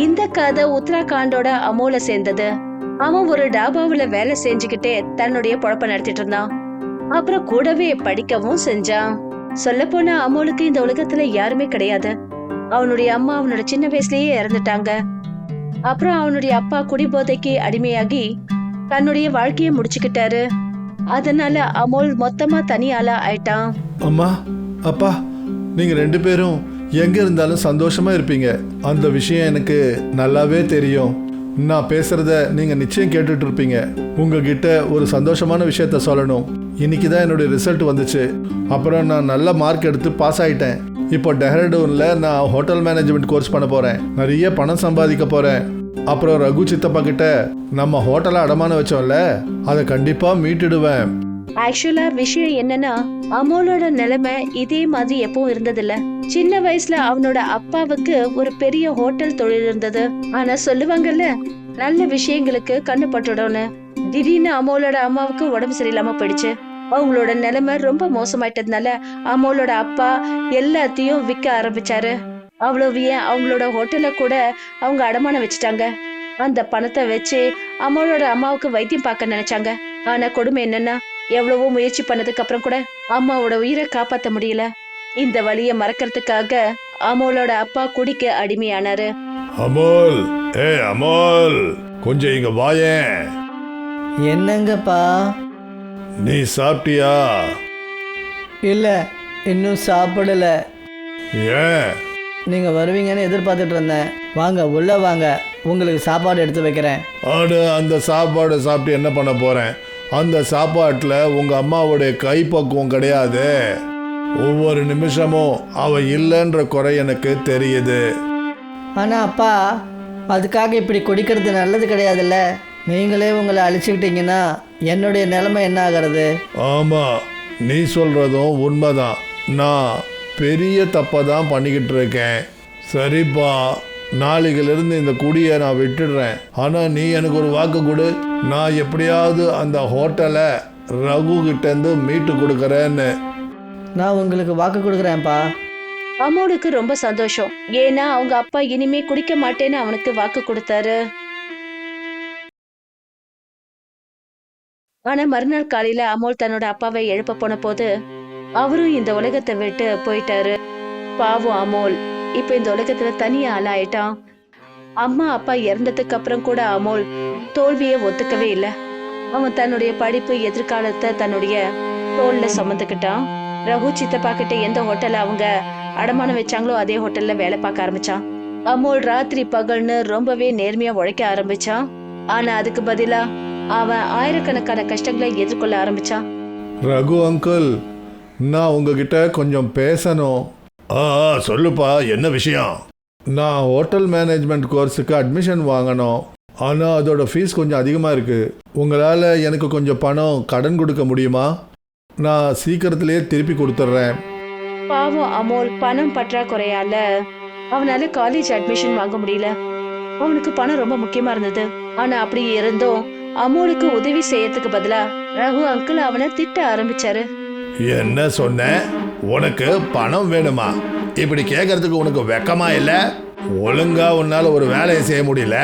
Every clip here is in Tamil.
இந்த கதை உத்தராகண்டோட அமோல சேர்ந்தது. அவன் ஒரு டாபாவுல வேலை செஞ்சுக்கிட்டே தன்னுடைய பொழப்ப நடத்திட்டு இருந்தான். அப்புறம் கூடவே படிக்கவும் செஞ்சான். சொல்ல போனா அமோலுக்கு இந்த உலகத்துல யாருமே கிடையாது. அவனுடைய அம்மா அவனோட சின்ன வயசுலயே இறந்துட்டாங்க. அப்புறம் அவனுடைய அப்பா குடிபோதைக்கு அடிமையாகி தன்னுடைய வாழ்க்கைய முடிச்சுக்கிட்டாரு. அதனால அமோல் மொத்தமா தனி ஆளா ஆயிட்டான். அம்மா, அப்பா, நீங்க 2 பேரும் எங்க இருந்தாலும் சந்தோஷமா இருப்பீங்க. அந்த விஷயம் எனக்கு நல்லாவே தெரியும். நான் பேசுறத நீங்க நிச்சயம் கேட்டுட்டு இருப்பீங்க. உங்ககிட்ட ஒரு சந்தோஷமான விஷயத்த சொல்லணும். இன்னைக்கு தான் என்னுடைய ரிசல்ட் வந்துச்சு. அப்புறம் நான் நல்ல மார்க் எடுத்து பாஸ் ஆயிட்டேன். இப்போ டெஹ்ராடூன்ல நான் ஹோட்டல் மேனேஜ்மெண்ட் கோர்ஸ் பண்ண போறேன். நிறைய பணம் சம்பாதிக்க போறேன். அப்புறம் ரகு சித்தப்பா கிட்ட நம்ம ஹோட்டலை அடமான வச்சோம்ல, அதை கண்டிப்பா மீட்டுடுவேன். ஆக்சுவலா விஷயம் என்னன்னா, அமோலோட நிலைமை இதே மாதிரி எப்பவும் இருந்ததில்ல. சின்ன வயசுல அவனோட அப்பாவுக்கு ஒரு பெரிய ஹோட்டல் தொழில் இருந்தது. ஆனா சொல்லுவாங்கல்ல, நல்ல விஷயங்களுக்கு கண்ணு பட்டுடணும்னு. திடீர்னு அமோலோட அம்மாவுக்கு உடம்பு சரியில்லாம போயிடுச்சு. அவங்களோட நிலைமை ரொம்ப மோசமாயிட்டதுனால அமோலோட அப்பா எல்லாத்தையும் விற்க ஆரம்பிச்சாரு. அவ்வளவு ஏன், அவங்களோட ஹோட்டலை கூட அவங்க அடமானம் வச்சுட்டாங்க. அந்த பணத்தை வச்சு அமோலோட அம்மாவுக்கு வைத்தியம் பார்க்க நினைச்சாங்க. ஆனா கொடுமை என்னன்னா, எவ்வளவோ முயற்சி பண்ணதுக்கு அப்புறம் கூட அம்மாவோட உயிரை காப்பாத்த முடியல. இந்த வழிய மறக்கிறதுக்காக அமோலோட அப்பா குடிக்க அடிமையானாரு. அமோல், அமோல், கொஞ்சம் இங்க வாயேன். என்னங்கப்பா? நீ சாப்பிட்டியா? இல்ல, இன்னும் சாப்பிடல. ஏன்? நீங்க வருவீங்கன்னு எதிர்பார்த்துட்டு இருந்தேன். வாங்க, உள்ள வாங்க, உங்களுக்கு சாப்பாடு எடுத்து வைக்கிறேன். ஆடு, அந்த சாப்பாடை சாப்பிட்டு என்ன பண்ண போறேன்? அந்த சாப்பாட்டில் உங்க அம்மாவுடைய கைப்பக்குவம் கிடையாது. ஒவ்வொரு நிமிஷமும் அவ இல்லைன்ற குறை எனக்கு தெரியுது. ஆனா அப்பா, அதுக்காக இப்படி குடிக்கிறது நல்லது கிடையாதுல்ல. நீங்களே உங்களை அழிச்சுக்கிட்டீங்கன்னா என்னுடைய நிலைமை என்ன ஆகிறது? ஆமா, நீ சொல்றதும் உண்மைதான். நான் பெரிய தப்பை தான் பண்ணிக்கிட்டு இருக்கேன். சரிப்பா, நாளைக்கிலிருந்து இந்த குடியை நான் விட்டுடுறேன். ஆனால் நீ எனக்கு ஒரு வாக்கு கொடு. நான் எப்படியாவது அந்த ஹோட்டலை ரகு கிட்டேருந்து மீட்டு கொடுக்குறேன்னு. நான் உங்களுக்கு வாக்கு கொடுக்குறேன்ப்பா. அமோலுக்கு ரொம்ப சந்தோஷம். ஏன்னா அவங்க அப்பா இனிமே குடிக்க மாட்டேன்னு அவனுக்கு வாக்கு கொடுத்தாரு. ஆனா மறுநாள் காலையில அமோல் தன்னோட அப்பாவை எழுப்ப போன போது அவரும் இந்த உலகத்தை விட்டு போயிட்டாரு. பாவம் அமோல் இப்ப இந்த உலகத்துல தனியா ஆளாயிட்டான். அம்மா அப்பா இறந்ததுக்கு அப்புறம் கூட அமோல் தோல்வியை ஒத்துக்கவே இல்லை. அவன் தன்னுடைய படிப்பு எதிர்காலத்தை தன்னுடைய தோல்ல சுமந்துக்கிட்டான். ரகு சித்தப்பா கிட்ட எந்த ஹோட்டல்ல அவங்க அடமானம் வச்சாங்களோ அதே ஹோட்டல்ல வேலை பார்க்க ஆரம்பிச்சான். அமோல் ராத்திரி பகல்னு ரொம்பவே நேர்மையா உழைக்க ஆரம்பிச்சான். ஆனா அதுக்கு பதிலா அவன் ஆயிரக்கணக்கான கஷ்டங்களை எதிர்கொள்ள ஆரம்பிச்சான். ரகு அங்கிள், நான் உங்ககிட்ட கொஞ்சம் பேசணும். சொல்லுப்பா, என்ன விஷயம்? நான் ஹோட்டல் மேனேஜ்மெண்ட் கோர்ஸுக்கு அட்மிஷன் வாங்கணும். ஆனால் அதோட ஃபீஸ் கொஞ்சம் அதிகமாக இருக்குது. உங்களால் எனக்கு கொஞ்சம் பணம் கடன் கொடுக்க முடியுமா? நான் சீக்கிரத்திலேயே திருப்பி கொடுத்துட்றேன். பாவம் அமோல் பணம் பற்றாக்குறையால அவனால காலேஜ் அட்மிஷன் வாங்க முடியல. அவனுக்கு பணம் ரொம்ப முக்கியமா இருந்தது. ஆனா அப்படி இருந்தும் அமோலுக்கு உதவி செய்யறதுக்கு பதிலா ரகு அங்கிள் அவனை திட்ட ஆரம்பிச்சாரு. என்ன சொன்ன? உனக்கு பணம் வேணுமா? இப்படி கேட்கறதுக்கு உனக்கு வெக்கமா இல்லை? ஒழுங்கா உன்னால ஒரு வேலையை செய்ய முடியல.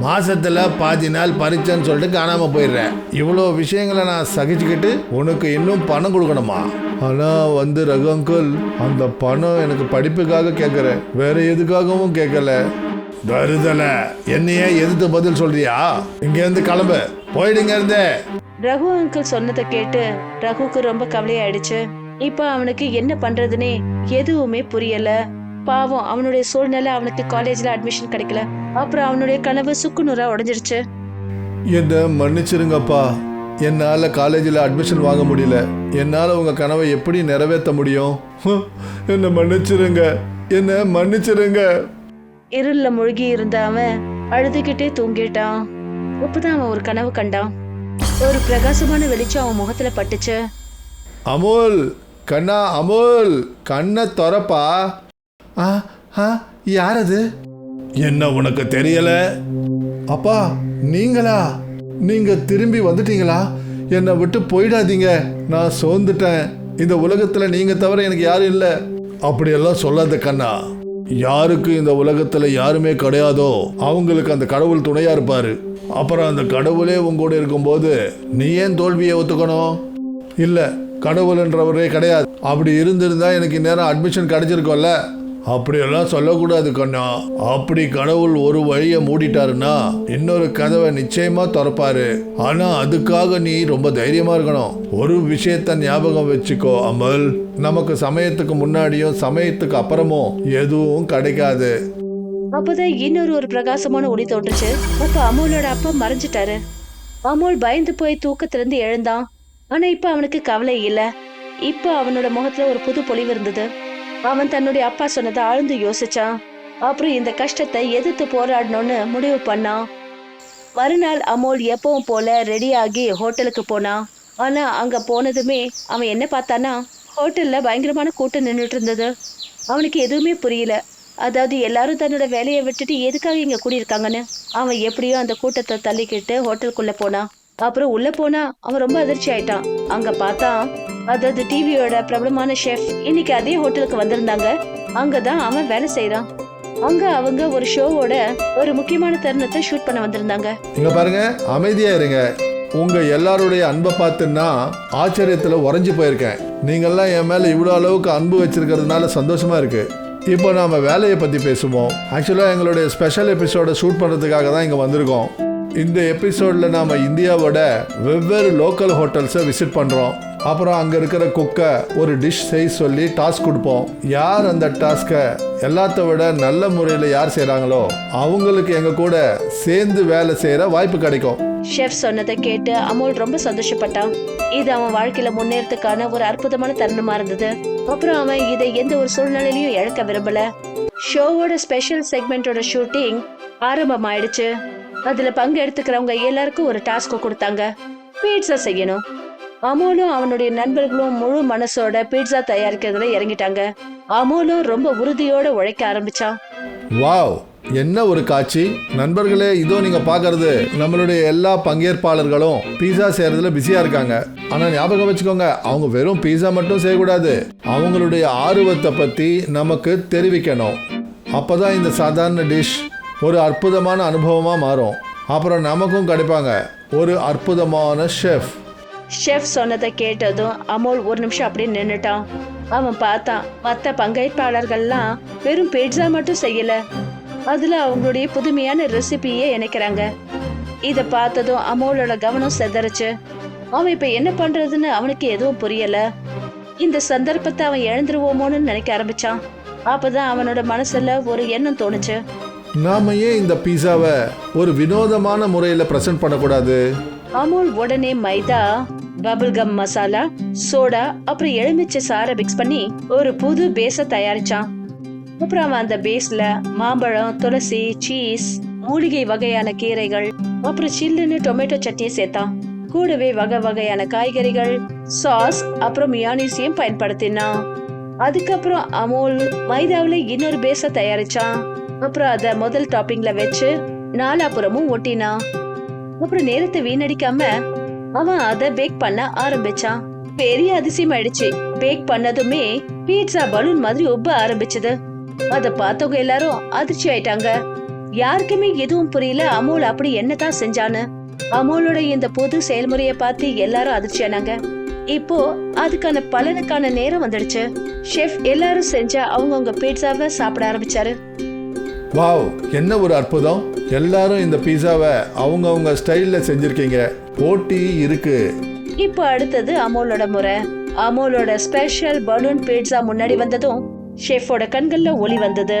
மாசத்துல பாதி நாள் பறிச்சேன்னு சொல்லிட்டு காணாம போயிடுற. இவ்வளோ விஷயங்களை நான் சகிச்சுக்கிட்டு உனக்கு இன்னும் பணம் கொடுக்கணுமா? ஆனா ரகு அங்கிள், அந்த பணம் எனக்கு படிப்புக்காக கேட்கறேன், வேற எதுக்காகவும் கேட்கல. தருதல, என்னையே எதிர்த்து பதில் சொல்றியா? இங்க இருந்து கிளம்பு, போயிடுங்க இருந்தே. ரகு அங்கிள் சொன்னதை கேட்டு ரகுக்கு ரொம்ப கவலையாயிடுச்சு. இப்ப அவனுக்கு என்ன பண்றதுன்னே எதுவுமே புரியல. பாவம் அவனுடைய சூழ்நிலை, அவனுக்கு காலேஜ்ல அட்மிஷன் கிடைக்கல. அப்புறம் அவனுடைய கனவு சுக்குநூறா உடைஞ்சிருச்சு. என்ன மன்னிச்சிருங்கப்பா, என்னால காலேஜில் அட்மிஷன் வாங்க முடியல. என்னால உங்க கனவை எப்படி நிறைவேற்ற முடியும்? என்ன மன்னிச்சிருங்க, என்ன மன்னிச்சிருங்க. இருள்ல மூழ்கி இருந்த அவன் அழுதுகிட்டே தூங்கிட்டான். அப்பதான் அவன் ஒரு கனவு கண்டான். ஒரு பிரகாசமான வெளிச்சம் அவன் முகத்துல பட்டுச்சு. அமோல், கண்ணா அமோல், கண்ணை திறப்பா. யார் அது? என்ன உனக்கு தெரியல? அப்பா, நீங்களா? நீங்க திரும்பி வந்துட்டீங்களா? என்னை விட்டு போயிடாதீங்க, நான் சோர்ந்துட்டேன். இந்த உலகத்துல நீங்க தவிர எனக்கு யாரும் இல்லை. அப்படியெல்லாம் சொல்லாத கண்ணா. யாருக்கு இந்த உலகத்துல யாருமே கிடையாதோ அவங்களுக்கு அந்த கடவுள் துணையா இருப்பாரு. அப்புறம் அந்த கடவுளே உங்கூட இருக்கும்போது நீ ஏன் தோல்வியை ஒத்துக்கணும்? இல்ல, கடவுள்ன்றவரே கிடையாது, அப்படி இருந்திருந்தா எனக்கு இந்நேரம் அட்மிஷன் கிடைச்சிருக்கோம்ல. அப்படியெல்லாம் சொல்லக்கூடாது கண்ணா. அப்படி கடவுள் ஒரு வழியை மூடிட்டாருன்னா இன்னொரு கதவை நிச்சயமா திறப்பாரு. ஆனா அதுக்காக நீ ரொம்ப தைரியமா இருக்கணும். ஒரு விஷயத்த ஞாபகம் வச்சுக்கோ அமல், நமக்கு சமயத்துக்கு முன்னாடியும் சமயத்துக்கு அப்புறமும் எதுவும் கிடைக்காது. அப்பதான் இன்னொரு பிரகாசமான ஒளி தோன்றுச்சு. அப்ப அமோலோட அப்பா மறைஞ்சிட்டாரு. அமோல் பயந்து போய் தூக்கத்திலிருந்து எழுந்தான். ஆனா இப்ப அவனுக்கு கவலை இல்ல. இப்ப அவனோட முகத்துல ஒரு புது பொலிவு இருந்தது. அவன் தன்னுடைய அப்பா சொன்னதை ஆழ்ந்து யோசிச்சான். அப்புறம் இந்த கஷ்டத்தை எதிர்த்து போராடணும்னு முடிவு பண்ணான். மறுநாள் அமோல் எப்பவும் போல ரெடியாகி ஹோட்டலுக்கு போனான். ஆனா அங்க போனதுமே அவன் என்ன பார்த்தானா, ஹோட்டல்ல பயங்கரமான கூட்டம் நின்றுட்டு இருந்தது. அவனுக்கு எதுவுமே புரியல. அதாவது எல்லாரும் தன்னோட வேலையை விட்டுட்டு எதுக்காக இங்க கூடியிருக்காங்கன்னு. அவன் எப்படியோ அந்த கூட்டத்தை தள்ளிக்கிட்டு ஹோட்டலுக்குள்ள போனான். அப்புறம் உள்ள போனா அவன் ரொம்ப அதிர்ச்சி ஆயிட்டான். அங்க பார்த்தா, அதாவது டிவியோட பிரபலமான ஷெஃப் இன்னைக்கு அதே ஹோட்டலுக்கு வந்திருந்தாங்க. அங்கதான் அவன் வேலை செய்யறான். அங்க அவங்க ஒரு ஷோவோட ஒரு முக்கியமான தருணத்தை ஷூட் பண்ண வந்திருந்தாங்க. இங்க பாருங்க, அமைதியா இருங்க. உங்க எல்லாருடைய அன்பை பார்த்துன்னா ஆச்சரியத்துல உறைஞ்சு போயிருக்கேன். நீங்கெல்லாம் என் மேல இவ்வளவு அளவுக்கு அன்பு வச்சிருக்கிறதுனால சந்தோஷமா இருக்கு. இப்போ நாம வேலையை பத்தி பேசுவோம். ஆக்சுவலா எங்களுடைய ஸ்பெஷல் எபிசோட ஷூட் பண்றதுக்காக தான் இங்க வந்திருக்கோம். இந்த எபிசோட்ல நாம இந்தியாவோட வெவ்வேறு லோக்கல் ஹோட்டல்ஸை விசிட் பண்றோம். அப்புறம் அங்க இருக்கிற குக்கை ஒரு டிஷ் செய்ய சொல்லி டாஸ்க் கொடுப்போம். யார் அந்த டாஸ்கை எல்லாத்த விட நல்ல முறையில் யார் செய்கிறாங்களோ அவங்களுக்கு எங்க கூட சேர்ந்து வேலை செய்யற வாய்ப்பு கிடைக்கும். ஷெஃப் சொன்னதை கேட்டு அமோல் ரொம்ப சந்தோஷப்பட்டான். இது அவன் வாழ்க்கையில முன்னேறதுக்கான ஒரு அற்புதமான தருணமா இருந்தது. அப்புறம் அவன் இதை எந்த ஒரு சூழ்நிலையிலையும் இழக்க விரும்பல. ஷோவோட ஸ்பெஷல் செக்மெண்டோட ஷூட்டிங் ஆரம்பமாயிடுச்சு. அதுல பங்கெடுத்துக்கிறவங்க எல்லாருக்கும் ஒரு டாஸ்க் கொடுத்தாங்க. பீட்சா செய்யணும். அமோலும் அவனுடைய நண்பர்களும் முழு மனசோட பீட்சா தயாரிக்கிறதுல இறங்கிட்டாங்க. அமோலும் ரொம்ப உறுதியோட உழைக்க ஆரம்பிச்சான். வாவ், என்ன ஒரு காட்சி! நண்பர்களே, இதோ நீங்க பாக்குறது நம்மளுடைய எல்லா பங்கேற்பாளர்களும் பீஸா செய்யறதுல பிஸியா இருக்காங்க. ஆனா ஞாபகம் வச்சுக்கோங்க, அவங்க வெறும் பீஸா மட்டும் செய்யக்கூடாது, அவங்களுடைய ஆர்வத்தை பத்தி நமக்கு தெரிவிக்கணும். அப்பதான் இந்த சாதாரண டிஷ் ஒரு அற்புதமான அனுபவமா மாறும். அப்புறம் நமக்கும் கிடைப்பாங்க ஒரு அற்புதமான ஷெஃப். ஷெஃப் சொன்னதை கேட்டதும் அமோல் ஒரு நிமிஷம் அப்படியே நின்னுட்டான். அவன் பார்த்தான், மற்ற பங்கேற்பாளர்கள்லாம் வெறும் பீட்சா மட்டும் செய்யல, அதுல அவங்களுடைய புதுமையான ரெசிபியே இணைக்கிறாங்க. இத பார்த்ததும் அமோலோட கவனம் செதறிச்சு. அவன் இப்ப என்ன பண்றதுன்னு அவனுக்கு எதுவும் புரியல. இந்த சந்தர்ப்பத்தை அவன் இழந்துருவோமோன்னு நினைக்க ஆரம்பிச்சான். அப்பதான் அவனோட மனசுல ஒரு எண்ணம் தோணுச்சு. நாம ஏன் இந்த பீஸாவை ஒரு வினோதமான முறையில பிரசன்ட் பண்ணக்கூடாது? அமோல் உடனே மைதா, பபிள் கம் மசாலா, சோடா அப்புறம் எலுமிச்சை சாறை மிக்ஸ் பண்ணி ஒரு புது பேஸ தயாரிச்சான். அப்புறம் அவன் அந்த பேஸ்ல மாம்பழம், துளசி, சீஸ், மூலிகை வகையான கீரைகள், அப்புறம் சில்லுன்னு டொமேட்டோ சட்னியை சேர்த்தான். கூடவே வகை வகையான காய்கறிகள், சாஸ் அப்புறம் மியானிஸையும் பயன்படுத்தினான். அதுக்கப்புறம் அமோல் மைதாவில இன்னொரு பேஸ தயாரிச்சான். அப்புறம் அத முதல் டாப்பிங்ல வச்சு நாலாபுறமும் ஒட்டினான். அப்புறம் நேரத்தை வீணடிக்காம அவன் அதை பேக் பண்ண ஆரம்பிச்சான். பெரிய அதிசயம் ஆயிடுச்சு. பேக் பண்ணதுமே பீட்சா பலூன் மாதிரி உப்ப ஆரம்பிச்சது. அத பார்த்தவங்க எல்லாரும் அதிர்ச்சி ஆயிட்டாங்க. யாருக்குமே எதுவும் புரியல அமோல் அப்படி என்னதான் செஞ்சான்னு. அமோலோட இந்த புது செயல்முறையை பார்த்து எல்லாரும் அதிர்ச்சி ஆனாங்க. இப்போ அதுக்கான பலனுக்கான நேரம் வந்துடுச்சு. ஷெஃப் எல்லாரும் செஞ்ச அவங்கவுங்க பீட்சாவை சாப்பிட ஆரம்பிச்சாரு. வாவ், என்ன ஒரு அற்புதம்! எல்லாரும் இந்த பீஸாவை அவங்கவுங்க ஸ்டைல்ல செஞ்சிருக்கீங்க. போட்டி இருக்கு. இப்போ அடுத்தது அமோலோட முறை. அமோலோட ஸ்பெஷல் பலூன் பீட்சா முன்னாடி வந்ததும் ஷெஃபோட கண்கள்ல ஒளி வந்தது.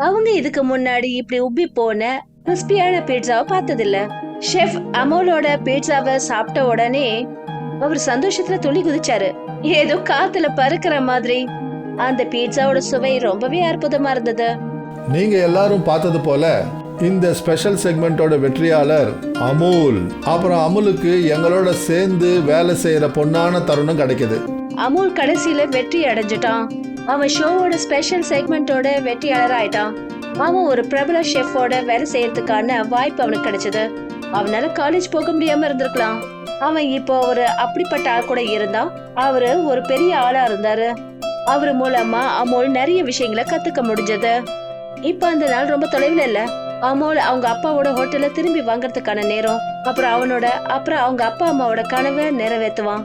அவங்க இதுக்கு முன்னாடி இப்படி உப்பி போன கிறிஸ்பியான பீட்சாவை பார்த்ததில்ல. ஷெஃப் அமோலோட பீட்சாவை சாப்பிட்ட உடனே அவர் சந்தோஷத்துல துள்ளி குதிச்சாரு. ஏதோ காத்துல பறக்கிற மாதிரி. அந்த பீட்சாவோட சுவை ரொம்பவே அற்புதமா இருந்தது. நீங்க எல்லாரும் பார்த்தது போல இந்த ஸ்பெஷல் செக்மெண்டோட வெற்றியாளர் அமுல். அப்புறம் அமுலுக்கு எங்களோட சேர்ந்து வேலை செய்யற பொன்னான தருணம் கிடைக்குது. அமுல் கடைசியில வெற்றி அடைஞ்சிட்டான். அவன் ஷோவோட ஸ்பெஷல் செக்மெண்டோட வெற்றியாளர் ஆயிட்டான். அவன் ஒரு பிரபல ஷெஃபோட வேலை செய்யறதுக்கான வாய்ப்பு அவனுக்கு கிடைச்சது. அவனால காலேஜ் போக முடியாம இருந்திருக்கலாம். அவன் இப்போ ஒரு அப்படிப்பட்ட ஆள் கூட இருந்தான். அவரு ஒரு பெரிய ஆளா இருந்தாரு. அவர் மூலமா அமோல் நிறைய விஷயங்களை கத்துக்க முடிஞ்சது. இப்ப அந்த நாள் ரொம்ப தொலைவில் இல்ல. அமோல் அவங்க அப்பாவோட ஹோட்டல்ல திரும்பி வாங்கறதுக்கான நேரம். அப்புறம் அவங்க அப்பா அம்மாவோட கனவை நிறைவேற்றுவான்.